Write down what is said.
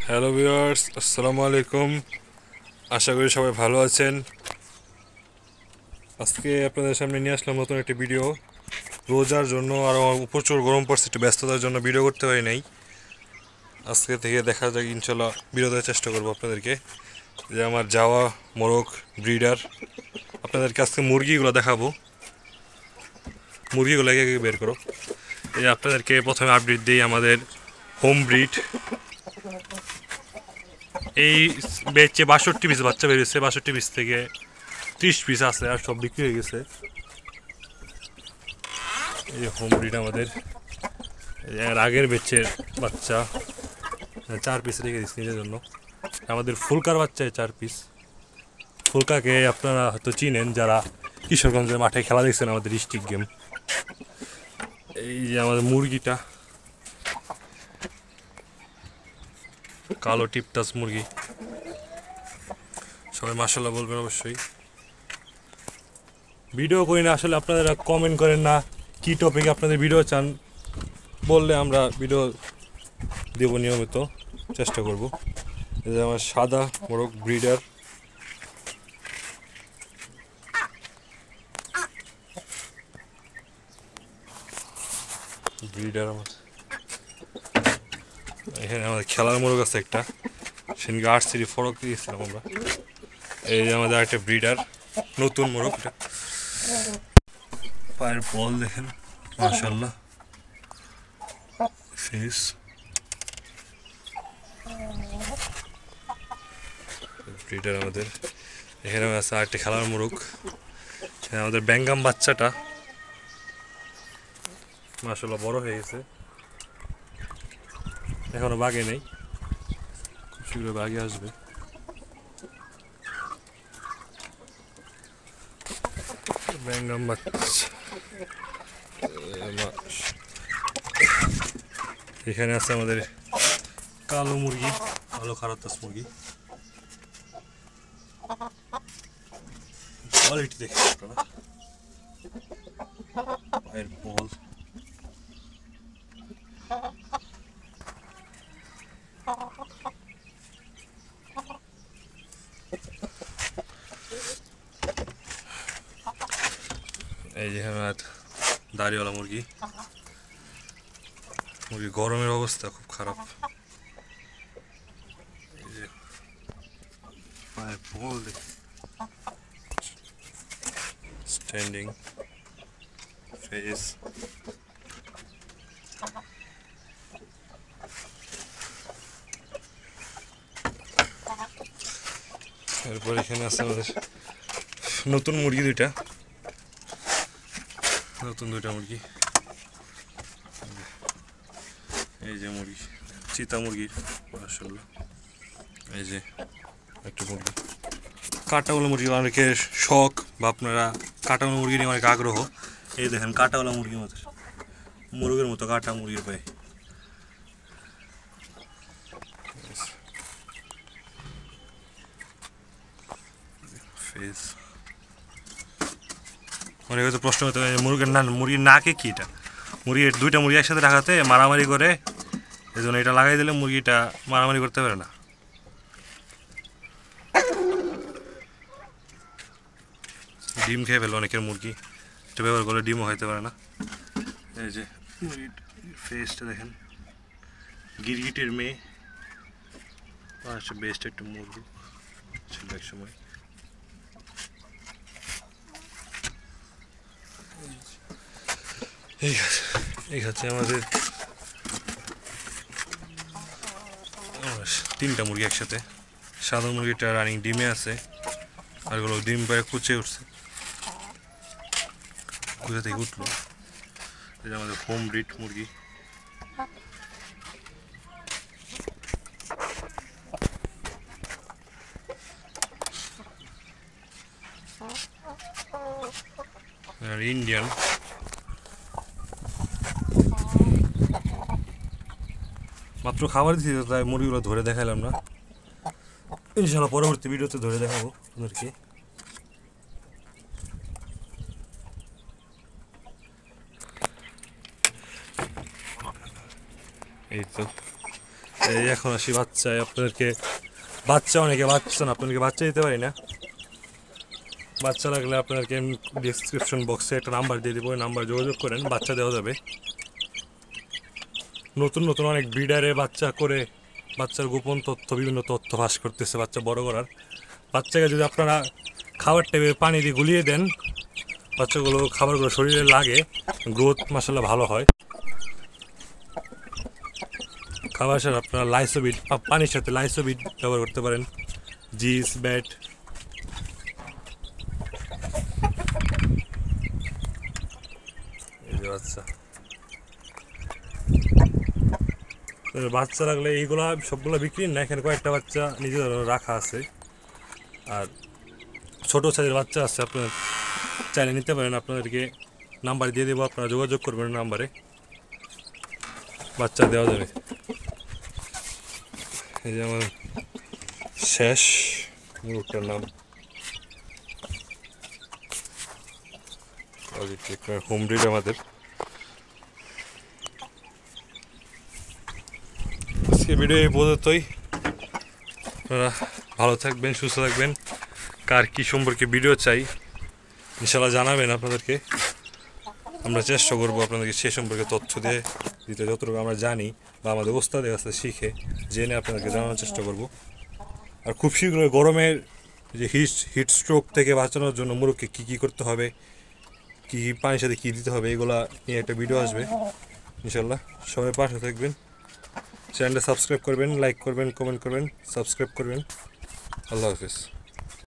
Hello viewers, আসসালামু আলাইকুম। আশা করি সবাই ভালো আছেন। আজকে আপনাদের সামনে নিয়ে আসলাম নতুন একটি ভিডিও। রোজার জন্য আর প্রচুর গরম পড়ছে, একটু ব্যস্ততার জন্য ভিডিও করতে পারি নাই। আজকে থেকে দেখা যাক, ইনশাল্লাহ ভিডিও দেওয়ার চেষ্টা করবো আপনাদেরকে। যে আমার জাওয়া মোরগ ব্রিডার, আপনাদেরকে আজকে মুরগিগুলো দেখাবো। মুরগিগুলো একে একে বের করো। এই যে আপনাদেরকে প্রথমে আপডেট দিই আমাদের হোম ব্রিড। এই বেচে 62 পিস বাচ্চা বেরিয়েছে, 62 পিস থেকে 30 পিস আছে, আর সব বিক্রি হয়ে গেছে। এই যে হোম ব্রিড আমাদের। এর আগের বেচের বাচ্চা 4 পিস রেখে দিচ্ছি নিজের জন্য। আমাদের ফুলকার বাচ্চায় 4 পিস। ফুলকাকে আপনারা হয়তো চিনেন যারা কিশোরগঞ্জের মাঠে খেলা দেখছেন, আমাদের ডিস্ট্রিক্ট গেম। এই যে আমাদের মুরগিটা, কালো টিপটাস মুরগি। সবাই মাশাআল্লাহ বলবেন অবশ্যই। ভিডিও করি না আসলে, আপনারা কমেন্ট করেন না কী টপিকে আপনাদের ভিডিও চান, বললে আমরা ভিডিও দেব নিয়মিত, চেষ্টা করব। এই যে আমার সাদা মোরগ ব্রিডার। ব্রিডার আমার এখানে আমাদের খেলার মোরগ আছে একটা, সেদিনকে আর্টসিটি ফরক দিয়েছিলাম আমরা। এই যে আমাদের একটা ব্রিডার, নতুন মোরগ। এটা পায়ের বল দেখেন, মাশাআল্লাহ। ফেস ব্রিডার আমাদের। এখানে আছে আরেকটি খেলার মোরগ। আমাদের ব্যাঙ্গাম বাচ্চাটা মাশাআল্লাহ বড় হয়ে গেছে, এখনো বাগে নেই, খুব শীঘ্র বাগে আসবে। ব্যাঙ্গাম বাচ্চা। এখানে আছে আমাদের কালো মুরগি, কালো খারাতাস মুরগি। কোয়ালিটি দেখে আপনারা, পায়ের বল। এই যে দাড়িওয়ালা মুরগি। মুরগি গরমের অবস্থা খুব খারাপ। এই যে পায়ের বল দেখে, স্ট্যান্ডিং ফেস। এরপর এখানে আছে আমাদের নতুন মুরগি দুইটা, নতুন দুইটা মুরগি। এই যে মুরগি, চিতা মুরগি মাশাআল্লাহ। এই যে একটা মুরগি, কাটাওয়ালা মুরগি অনেকের শখ, বা আপনারা কাটাওয়ালা মুরগি নিয়ে অনেক আগ্রহ। এই দেখেন কাটাওয়ালা মুরগির মতো, মুরগের মতো কাটা মুরগির পায়ে। ফেস অনেক হয়তো প্রশ্ন হতে পারে মুরগির না, মুরগির নাকে কি এটা? মুরগির দুইটা মুরগি একসাথে রাখাতে মারামারি করে, এই জন্য এটা লাগাই দিলে মুরগিটা মারামারি করতে পারে না। ডিম খেয়ে ফেলে অনেকের মুরগি, এটা ব্যবহার করলে ডিমও খাইতে পারে না। এই যে মুরগির ফেসটা দেখেন, গিরগিটির মেয়ে, বেস্ট একটা মুরগি ছিল এক সময়। এই হচ্ছে আমাদের 3টা মুরগি একসাথে। সাদা মুরগিটা রানিং ডিমে আছে, আরগুলো ডিম পায়ে কুচে উঠছে, কুচে থেকে উঠলো। এটা আমাদের হোম ব্রিড মুরগি। আর ইন্ডিয়ান মাত্র খাবার দিচ্ছি, তাই মুরগিগুলো ধরে দেখালাম না, ইনশাল্লাহ পরবর্তী ভিডিওতে ধরে দেখাবো আপনাদেরকে। এই তো এই এখন আসি বাচ্চায়, আপনাদেরকে বাচ্চা অনেকে বাচ্চা না, আপনাদেরকে বাচ্চা দিতে পারি না। বাচ্চা লাগলে আপনাদেরকে ডিসক্রিপশন বক্সে একটা নাম্বার দিয়ে দেবো, ওই নাম্বার যোগাযোগ করেন, বাচ্চা দেওয়া যাবে। নতুন নতুন অনেক ব্রিডারে বাচ্চা করে বাচ্চার গোপন তথ্য, বিভিন্ন তথ্য ফাঁস করতেছে বাচ্চা বড় করার। বাচ্চাকে যদি আপনারা খাবার টেবিলে পানি দিয়ে গুলিয়ে দেন, বাচ্চাগুলো খাবারগুলো শরীরে লাগে, গ্রোথ মাসাল্লাহ ভালো হয়। খাবার সাথে আপনারা লাইসোবিট, পানির সাথে লাইসোবিট ব্যবহার করতে পারেন, জিস ব্যাট। এই যে বাচ্চা, বাচ্চা রাখলে এইগুলা সবগুলো বিক্রি না, এখানে কয়েকটা বাচ্চা নিজেদের রাখা আছে। আর ছোটো সাইজের বাচ্চা আছে, আপনার চাইলে নিতে পারেন। আপনাদেরকে নাম্বার দিয়ে দেবো, আপনারা যোগাযোগ করবেন নাম্বারে, বাচ্চা দেওয়া যাবে। এই যে আমার শেষ মুরগটার নাম হোম ব্রিড আমাদের। আজকে ভিডিও এই পর্যন্তই। আপনারা ভালো থাকবেন, সুস্থ থাকবেন। কার কী সম্পর্কে ভিডিও চাই ইনশাল্লাহ জানাবেন আপনাদেরকে। আমরা চেষ্টা করবো আপনাদেরকে সে সম্পর্কে তথ্য দিয়ে দিতে, যতটুকু আমরা জানি বা আমাদের ওস্তাদের কাছে শিখে জেনে আপনাদেরকে জানানোর চেষ্টা করব। আর খুব শীঘ্রই গরমের যে হিট স্ট্রোক থেকে বাঁচানোর জন্য মুরগকে কী কী করতে হবে, কী কী পানির সাথে কী দিতে হবে, এগুলা নিয়ে একটা ভিডিও আসবে ইনশাল্লাহ। সবাই পাশে থাকবেন, চ্যানেলটা সাবস্ক্রাইব করবেন, লাইক করবেন, কমেন্ট করবেন, সাবস্ক্রাইব করবেন। আল্লাহ হাফিজ।